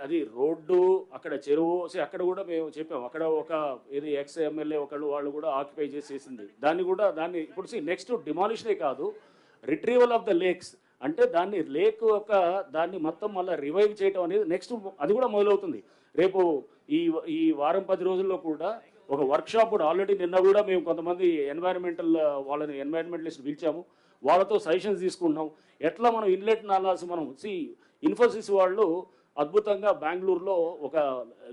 అది రోడ్డు అక్కడ చెరువు అక్కడ కూడా మేము చెప్పాం. అక్కడ ఒక ఏది ఎక్స్ ఎమ్మెల్యే ఒకళ్ళు వాళ్ళు కూడా ఆక్యుపై చేసేసింది దాన్ని ఇప్పుడు నెక్స్ట్ డిమాలిషనే కాదు, రిట్రీవల్ ఆఫ్ ద లేక్స్ అంటే దాన్ని లేక్ ఒక దాన్ని మొత్తం మళ్ళీ రివైవ్ చేయడం అనేది నెక్స్ట్ అది కూడా మొదలవుతుంది. రేపు ఈ ఈ వారం 10 రోజుల్లో కూడా ఒక వర్క్షాప్ కూడా ఆల్రెడీ నిన్న కూడా మేము కొంతమంది ఎన్వైరన్మెంటలిస్ట్ పిలిచాము. వాళ్ళతో సజెషన్స్ తీసుకుంటున్నాం. ఎట్లా మనం ఇన్లెట్ నాలాస్ మనం ఇన్ఫోసిస్ వాళ్ళు అద్భుతంగా బెంగళూరులో ఒక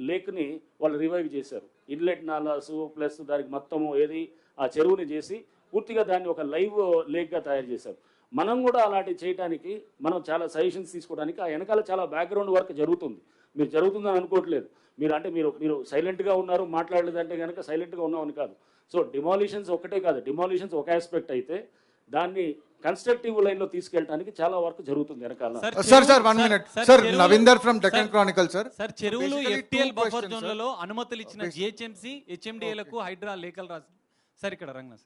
లేక్ని వాళ్ళు రివైవ్ చేశారు. ఇన్లెట్ నాలాస్ ప్లస్ దానికి మొత్తము ఏది ఆ చెరువుని చేసి పూర్తిగా దాన్ని ఒక లైవ్ లేక్గా తయారు చేశారు. మనం కూడా అలాంటివి చేయడానికి మనం చాలా సజెషన్స్ తీసుకోవడానికి ఆ వెనకాల చాలా బ్యాక్గ్రౌండ్ వర్క్ జరుగుతుంది. మీరు జరుగుతుందని అనుకోవట్లేదు. మీరు సైలెంట్గా ఉన్నారు, మాట్లాడలేదంటే కనుక సైలెంట్గా ఉన్నామని కాదు. సో డిమాలిషన్స్ ఒకటే కాదు, డిమాలిషన్స్ ఒక ఆస్పెక్ట్ అయితే దాన్ని కన్స్ట్రక్టివ్ లైన్లో తీసుకెళ్ళడానికి చాలా వర్క్ జరుగుతుంది వెనకాల. Sir 1 minute. Sir Navinder from Deccan Chronicle sir. Sir చెరువులు ఎఫ్టీఎల్ బఫర్ జోన్లలో అనుమతులు ఇచ్చిన జిహెచ్ఎంసీ హెచ్ఎండిఏలకు హైడ్రా లేఖలు రాసి సార్ ఇక్కడ రంగనా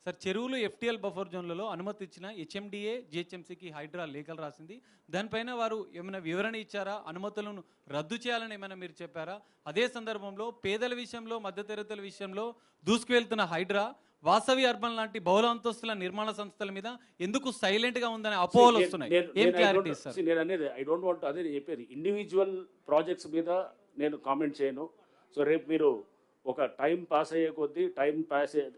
సార్ చెరువులు ఎఫ్టీఎల్ బఫర్ జోన్లలో అనుమతి ఇచ్చిన హెచ్ఎండిఏ జిహెచ్ఎంసీకి హైడ్రా లేఖలు రాసింది. దానిపైన వారు ఏమైనా వివరణ ఇచ్చారా? అనుమతులను రద్దు చేయాలని ఏమైనా మీరు చెప్పారా? అదే సందర్భంలో పేదల విషయంలో మధ్యతరగతుల విషయంలో దూసుకువెళ్తున్న హైడ్రా వాసవి అర్బన్ లాంటి బహుళ అంతస్తుల నిర్మాణ సంస్థల మీద ఎందుకు సైలెంట్ గా ఉందనే అపోహలు వస్తున్నాయి. ఏం క్లారిటీ సార్? నేను అనేది ఐ డోంట్ వాంట్ అదే చెప్పేది. ఇండివిజువల్ ప్రాజెక్ట్స్ మీద నేను కామెంట్ చేయను. సో రేపు మీరు ఒక టైం పాస్ అయ్యే కొద్దీ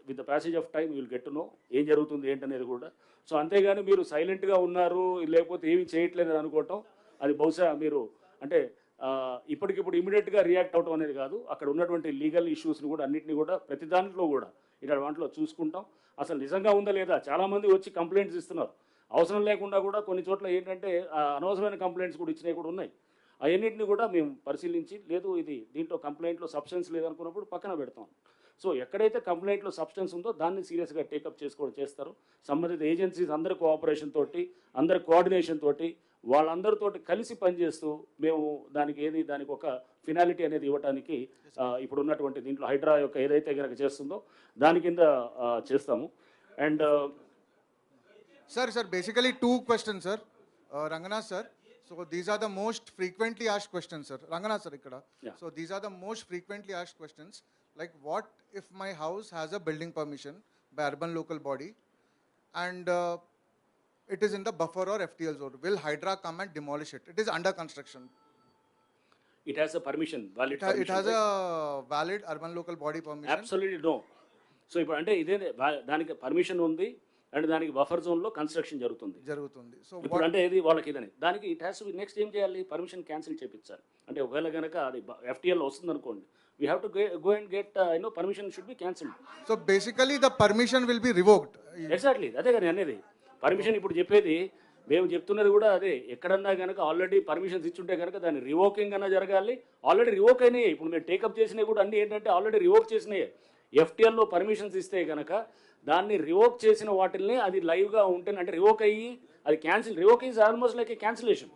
with the passage of time will get to know ఏం జరుగుతుంది ఏంటనేది కూడా. సో అంతేగాని మీరు సైలెంట్గా ఉన్నారు లేకపోతే ఏమీ చేయట్లేదు అని అనుకోవటం అది బహుశా మీరు అంటే ఇప్పటికిప్పుడు ఇమీడియట్గా రియాక్ట్ అవడం అనేది కాదు. అక్కడ ఉన్నటువంటి లీగల్ ఇష్యూస్ని కూడా అన్నింటినీ కూడా ప్రతి దాంట్లో కూడా ఇలాంటి వాటిలో చూసుకుంటాం. అసలు నిజంగా ఉందా లేదా చాలామంది వచ్చి కంప్లైంట్స్ ఇస్తున్నారు. అవసరం లేకుండా కూడా కొన్ని చోట్ల ఏంటంటే అనవసరమైన కంప్లైంట్స్ కూడా ఇచ్చినవి కూడా ఉన్నాయి. అవన్నింటినీ కూడా మేము పరిశీలించి లేదు ఇది దీంట్లో కంప్లైంట్లో సబ్స్టెన్స్ లేదనుకున్నప్పుడు పక్కన పెడతాం. సో ఎక్కడైతే కంప్లైంట్లో సబ్స్టెన్స్ ఉందో దాన్ని సీరియస్గా టేకప్ చేస్తారు. సంబంధిత ఏజెన్సీస్ అందరి కోఆపరేషన్ తోటి అందరి కోఆర్డినేషన్ తోటి వాళ్ళందరితోటి కలిసి పనిచేస్తూ మేము దానికి ఒక ఫినాలిటీ అనేది ఇవ్వడానికి ఇప్పుడు ఉన్నటువంటి దీంట్లో హైడ్రా యొక్క ఏదైతే కనుక చేస్తుందో దాని కింద చేస్తాము. And sir basically 2 questions sir. Ranganath sir, so these are the most frequently asked questions sir. Ranganath sir ikkada. So these are the most frequently asked questions, like what if my house has a building permission by urban local body and it is in the buffer or FTL zone, will Hydra come and demolish it? It is under construction. It has a permission, valid permission. It has a valid urban local body permission. Absolutely no. So ఇప్పుడు అంటే ఇదే దానికి permission ఉంది and దానికి buffer జోన్లో construction జరుగుతుంది. So ఇప్పుడు అంటే ఇది వాళ్ళకి ఇదని దానికి ఇట్ హ్యాస్ టు నెక్స్ట్ ఏం చేయాలి, పర్మిషన్ క్యాన్సిల్ చేయించాలి. అంటే ఒకవేళ కనుక అది FTL వస్తుంది అనుకోండి, we have to go and get permission should be cancelled. So basically the permission will be revoked. Exactly అదే కానీ అనేది పర్మిషన్ ఇప్పుడు చెప్పేది మేము చెప్తున్నది కూడా అదే. ఎక్కడన్నా కనుక ఆల్రెడీ పర్మిషన్స్ ఇచ్చుంటే కనుక దాన్ని రివోకింగ్ అన్నా జరగాలి. ఆల్రెడీ రివోక్ అయినాయి. ఇప్పుడు మేము టేకప్ చేసినవి కూడా అన్నీ ఏంటంటే ఆల్రెడీ రివోక్ చేసినాయి. FTLలో పర్మిషన్స్ ఇస్తే కనుక దాన్ని రివోక్ చేసిన వాటిల్ని అది లైవ్గా ఉంటే అంటే రివోక్ అయ్యి అది revoke is almost like A cancellation.